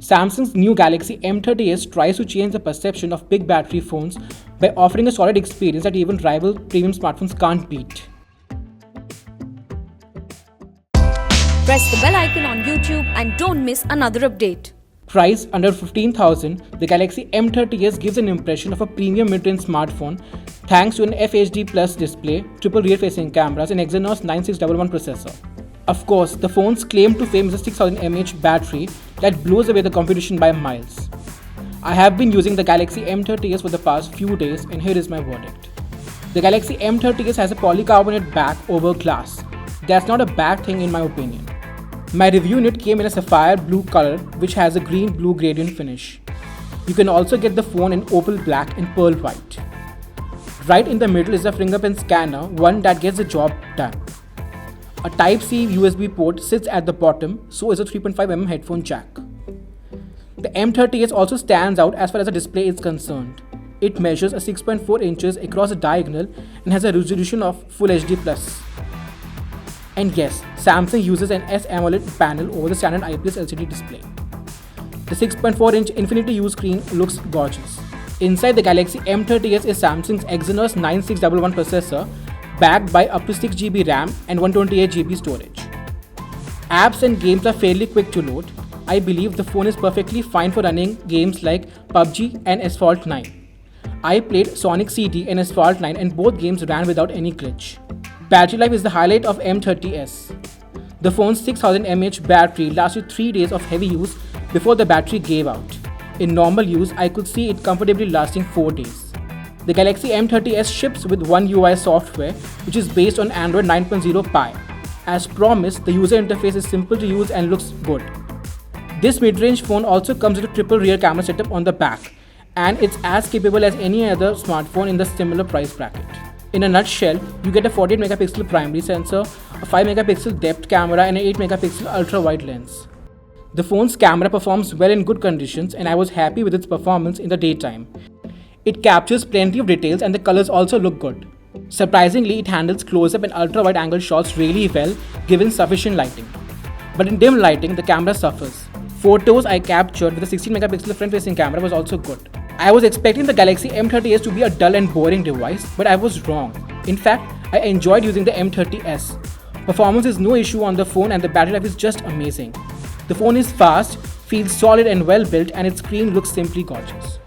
Samsung's new Galaxy M30s tries to change the perception of big battery phones by offering a solid experience that even rival premium smartphones can't beat. Press the bell icon on YouTube and don't miss another update. Priced under 15,000, the Galaxy M30s gives an impression of a premium mid-range smartphone thanks to an FHD Plus display, triple rear-facing cameras, and Exynos 9611 processor. Of course, the phone's claim to fame is a 6000 mAh battery that blows away the competition by miles. I have been using the Galaxy M30s for the past few days, and here is my verdict. The Galaxy M30s has a polycarbonate back over glass. That's not a bad thing in my opinion. My review unit came in a sapphire blue color which has a green-blue gradient finish. You can also get the phone in opal black and pearl white. Right in the middle is a fingerprint scanner, one that gets the job done. A Type-C USB port sits at the bottom, so is a 3.5mm headphone jack. The M30s also stands out as far as the display is concerned. It measures a 6.4 inches across the diagonal and has a resolution of Full HD+. And yes, Samsung uses an S-AMOLED panel over the standard IPS LCD display. The 6.4-inch Infinity U screen looks gorgeous. Inside the Galaxy M30s is Samsung's Exynos 9611 processor, backed by up to 6GB RAM and 128GB storage. Apps and games are fairly quick to load. I believe the phone is perfectly fine for running games like PUBG and Asphalt 9. I played Sonic CD and Asphalt 9 and both games ran without any glitch. Battery life is the highlight of M30s. The phone's 6000 mAh battery lasted 3 days of heavy use before the battery gave out. In normal use, I could see it comfortably lasting 4 days. The Galaxy M30s ships with One UI software, which is based on Android 9.0 Pie. As promised, the user interface is simple to use and looks good. This mid-range phone also comes with a triple rear camera setup on the back, and it's as capable as any other smartphone in the similar price bracket. In a nutshell, you get a 48MP primary sensor, a 5MP depth camera, and an 8MP ultra-wide lens. The phone's camera performs well in good conditions, and I was happy with its performance in the daytime. It captures plenty of details and the colors also look good. Surprisingly, it handles close-up and ultra-wide angle shots really well given sufficient lighting. But in dim lighting, the camera suffers. Photos I captured with a 16MP front-facing camera was also good. I was expecting the Galaxy M30s to be a dull and boring device, but I was wrong. In fact, I enjoyed using the M30s. Performance is no issue on the phone and the battery life is just amazing. The phone is fast, feels solid and well built, and its screen looks simply gorgeous.